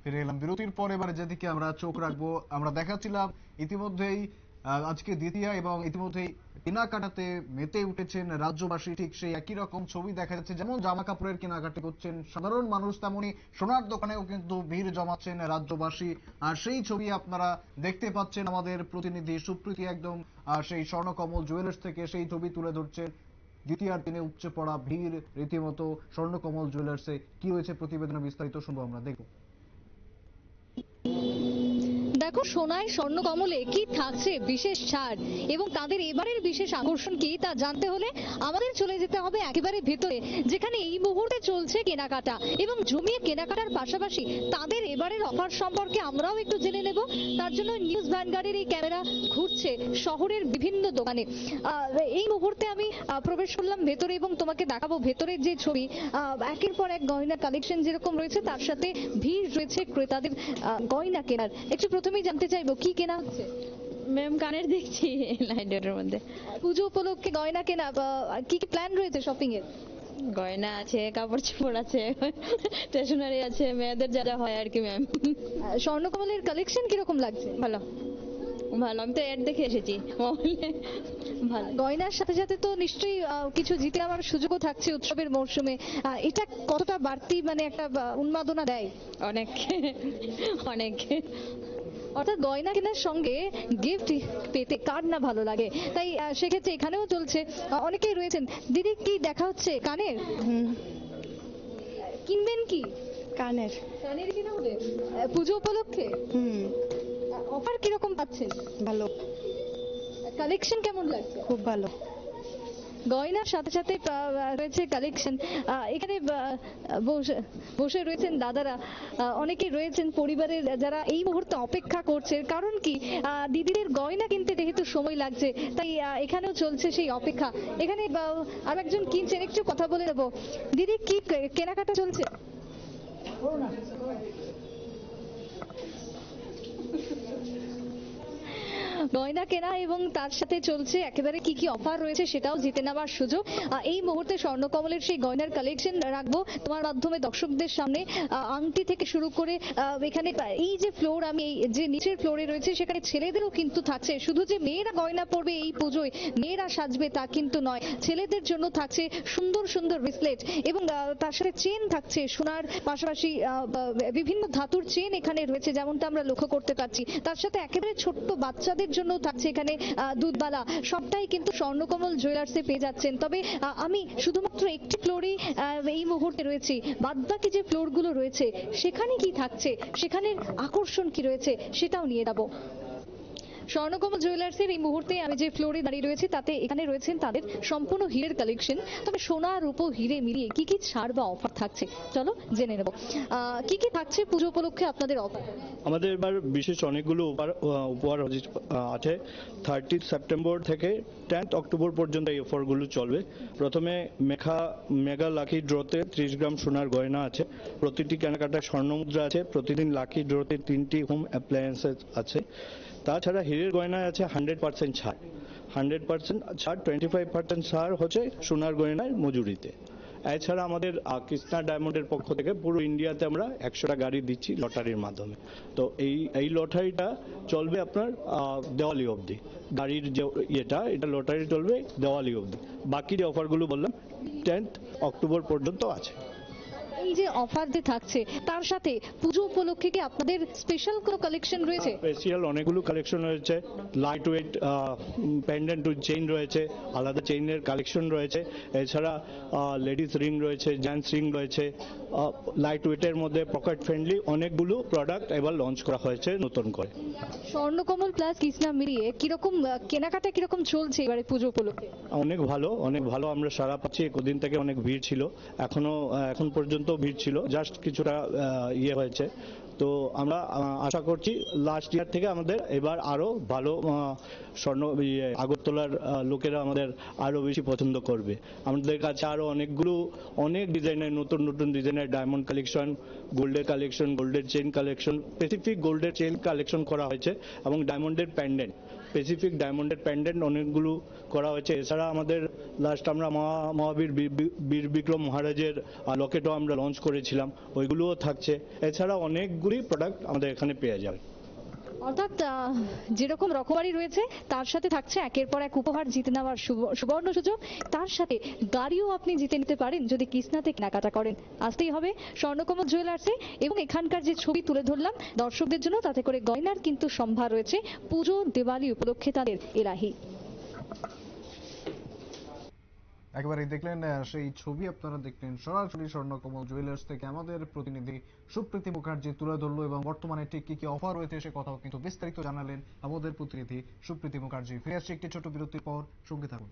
ফিরে এলাম বিরতির পর। এবারে যেদিকে আমরা চোখ রাখবো, আমরা দেখাচ্ছিলাম ইতিমধ্যেই আজকে দ্বিতীয়া এবং ইতিমধ্যেই কেনাকাটাতে মেতে উঠেছেন রাজ্যবাসী। ঠিক সেই একই রকম ছবি দেখা যাচ্ছে, যেমন জামা কাপড়ের কেনাকাটি করছেন সাধারণ মানুষ, তেমনি সোনার দোকানেও কিন্তু ভিড় জমাচ্ছেন রাজ্যবাসী। আর সেই ছবি আপনারা দেখতে পাচ্ছেন, আমাদের প্রতিনিধি সুপ্রীতি একদম সেই স্বর্ণকমল জুয়েলার্স থেকে সেই ছবি তুলে ধরছেন। দ্বিতীয়ার দিনে উপচে পড়া ভিড় রীতিমতো স্বর্ণকমল জুয়েলার্সে। কি হয়েছে প্রতিবেদনে বিস্তারিত শুনবো, আমরা দেখব। দেখো, সোনায় স্বর্ণকমলে কি থাকছে বিশেষ ছাড় এবং তাদের এবারের বিশেষ আকর্ষণ কি তা জানতে হলে আমাদের চলে যেতে হবে একেবারে ভেতরে, যেখানে এই মুহূর্তে চলছে কেনাকাটা এবং জমিয়ে কেনাকাটার পাশাপাশি তাদের এবারের অফার সম্পর্কে আমরাও একটু জেনে নেব। তার জন্য নিউজ ভ্যানগার্ডের এই ক্যামেরা ঘুরছে শহরের বিভিন্ন দোকানে। এই মুহূর্তে আমি প্রবেশ করলাম ভেতরে এবং তোমাকে দেখাবো ভেতরের যে ছবি। একের পর এক গয়না কালেকশন যেরকম রয়েছে, তার সাথে ভিড় রয়েছে ক্রেতাদের গয়না কেনার। একটু প্রথমেই জানতে চাইবো কি কেনা হচ্ছে। ম্যাম, কানের দেখছি লাইটের মধ্যে। পুজো উপলক্ষে গয়না কেনা, কি কি প্ল্যান রয়েছে শপিং এর? গয়না আছে, কাপড় চোপড় আছে, স্টেশনারি আছে, মেয়েদের যা যা হয় আর কি ম্যাম। স্বর্ণকমলের কালেকশন কিরকম লাগছে? ভালো ভালো, আমি তো অ্যাড দেখে এসেছি মোবাইলে। ভালো। গয়নার সাথে সাথে তো নিশ্চয়ই কিছু জিতে আমার সুযোগও থাকছে উৎসবের মরশুমে। এটা কতটা বাড়তি মানে একটা উন্মাদনা দেয়? অনেক অনেক। অর্থাৎ গয়না কেনার সঙ্গে গিফট পেতে কার না ভালো লাগে। তাই সেক্ষেত্রে এখানেও চলছে, অনেকেই রয়েছেন। দিদি, কি দেখা হচ্ছে? কানের কিনবেন কি? কানের। কানের কিনা হবে পুজো উপলক্ষে? অফার কিরকম পাচ্ছেন? ভালো। কালেকশন কেমন লাগছে? খুব ভালো। গয়নার সাথে সাথে রয়েছে কালেকশন। এখানে বসে রয়েছেন দাদারা, অনেকে রয়েছেন পরিবারের যারা এই মুহূর্তে অপেক্ষা করছে। কারণ কি, দিদিদের গয়না কিনতে যেহেতু সময় লাগছে, তাই এখানেও চলছে সেই অপেক্ষা। এখানে আর একজন কিনছেন, একটু কথা বলে নেবো। দিদি, কি কেনাকাটা চলছে? গয়না কেনা এবং তার সাথে চলছে একেবারে কি কি অফার রয়েছে সেটাও জিতে নেওয়ার সুযোগ। এই মুহূর্তে স্বর্ণকমলের সেই গয়নার কালেকশন রাখবো তোমার মাধ্যমে দর্শকদের সামনে। আংটি থেকে শুরু করে এখানে এই যে ফ্লোর, আমি এই যে নিচের ফ্লোরে রয়েছে, সেখানে ছেলেদেরও কিন্তু থাকছে। শুধু যে মেয়েরা গয়না পরবে এই পুজোয়, মেয়েরা সাজবে তা কিন্তু নয়, ছেলেদের জন্য থাকছে সুন্দর সুন্দর ব্রেসলেট এবং তার সাথে চেন থাকছে সোনার পাশাপাশি বিভিন্ন ধাতুর চেন এখানে রয়েছে, যেমনটা আমরা লক্ষ্য করতে পারছি। তার সাথে একেবারে ছোট্ট বাচ্চাদের জন্য থাকছে এখানে দুধবালা। সবটাই কিন্তু স্বর্ণকমল জুয়েলার্সে পেয়ে যাচ্ছেন। তবে আমি শুধুমাত্র একটি ফ্লোরে এই মুহূর্তে রয়েছি, বাদবাকি যে ফ্লোরগুলো রয়েছে সেখানে কি থাকছে, সেখানের আকর্ষণ কি রয়েছে সেটাও নিয়ে যাবো। স্বর্ণকমল জুয়েলার্সের এই মুহূর্তে আমি যে ফ্লোরে দাঁড়িয়ে রয়েছি, তাতে এখানে রয়েছেন তাদের সম্পূর্ণ হীরের কালেকশন। তবে সোনা রূপো হিরে মিলিয়ে কি কি ছাড় বা অফার থাকছে চলো জেনে নেব। কি কি থাকছে পুজো উপলক্ষে আপনাদের অফার? আমাদের এবার বিশেষ অনেকগুলো উপহার আছে। 30 সেপ্টেম্বর থেকে 10 অক্টোবর পর্যন্ত এই অফারগুলো চলবে। প্রথমে মেগা লাকি ড্রতে 30 গ্রাম সোনার গয়না আছে, প্রতিটি কেনাকাটায় স্বর্ণমুদ্রা আছে, প্রতিদিন লাকি ড্রতে 3টি হোম অ্যাপ্লায়েন্সেস আছে। তাছাড়া হীরের গয়নায় আছে 100% ছাড়। 100% ছাড়, 25% ছাড় হচ্ছে সোনার গয়নার মজুরিতে। এছাড়া আমাদের কৃষ্ণা ডায়মন্ডের পক্ষ থেকে পুরো ইন্ডিয়াতে আমরা 100টা গাড়ি দিচ্ছি লটারির মাধ্যমে। তো এই লটারিটা চলবে আপনার দেওয়ালি অবধি। গাড়ির যে এটা লটারি চলবে দেওয়ালি অবধি। বাকি যে অফারগুলো বললাম 10 অক্টোবর পর্যন্ত আছে। এই যে অফার যে থাকছে, তার সাথে পুজো উপলক্ষে কি আপনাদের স্পেশাল কোনো কালেকশন রয়েছে? স্পেশাল অনেকগুলো কালেকশন রয়েছে। লাইট ওয়েট পেন্ডেন্ট চেইন রয়েছে, আলাদা চেইনের কালেকশন রয়েছে। এছাড়া লেডিস রিং রয়েছে, জেন্টস রিং রয়েছে। লাইট ওয়েটের মধ্যে পকেট ফ্রেন্ডলি অনেকগুলো প্রোডাক্ট এবার লঞ্চ করা হয়েছে নতুন করে। স্বর্ণকমল প্লাস কৃষ্ণা মিলিয়ে কিরকম কেনাকাটা কিরকম চলছে এবারে পুজো উপলক্ষে? অনেক ভালো, অনেক ভালো আমরা সারা পাচ্ছি। কদিন থেকে অনেক ভিড় ছিল, এখন পর্যন্ত ভিড় ছিল, জাস্ট কিছুটা হয়েছে। তো আমরা আশা করছি লাস্ট ইয়ার থেকে আমাদের এবার আরো ভালো আগরতলার লোকেরা আমাদের আরো বেশি পছন্দ করবে। আমাদের কাছে আরো অনেক ডিজাইনের নতুন নতুন ডিজাইনের ডায়মন্ড কালেকশন, গোল্ডের কালেকশন, গোল্ডের চেইন কালেকশন, স্পেসিফিক গোল্ডের চেইন কালেকশন করা হয়েছে এবং ডায়মন্ডের প্যান্ডেন্ট, স্পেসিফিক ডায়মন্ডের প্যান্ডেন্ট অনেকগুলো করা হয়েছে। এছাড়া আমাদের লাস্ট আমরা মহাবীর বীর বিক্রম মহারাজের লকেটও আমরা লঞ্চ করেছিলাম, ওইগুলোও থাকছে। এছাড়া অনেকগুলো শিলিগুড়ি প্রোডাক্ট আমাদের এখানে পেয়ে যাবে। অর্থাৎ যেরকম রকমারি রয়েছে তার সাথে থাকছে একের পর এক উপহার জিতে নেওয়ার সুবর্ণ সুযোগ, তার সাথে গাড়িও আপনি জিতে নিতে পারেন যদি কৃষ্ণাতে কেনাকাটা করেন। আসতেই হবে স্বর্ণকমল জুয়েলার্সে, এবং এখানকার যে ছবি তুলে ধরলাম দর্শকদের জন্য, তাতে করে গয়নার কিন্তু সম্ভার রয়েছে পুজো দিওয়ালি উপলক্ষে তাদের এলাহি। একেবারেই দেখলেন সেই ছবি, আপনারা দেখলেন সরাসরি স্বর্ণকমল জুয়েলার্স থেকে আমাদের প্রতিনিধি সুপ্রীতি মুখার্জি তুলে ধরলো, এবং বর্তমানে ঠিক কি কি অফার রয়েছে সে কথাও কিন্তু বিস্তারিত জানালেন আমাদের প্রতিনিধি সুপ্রীতি মুখার্জি। ফিরে আসছে একটি ছোট বিরতির পর, সঙ্গে থাকুন।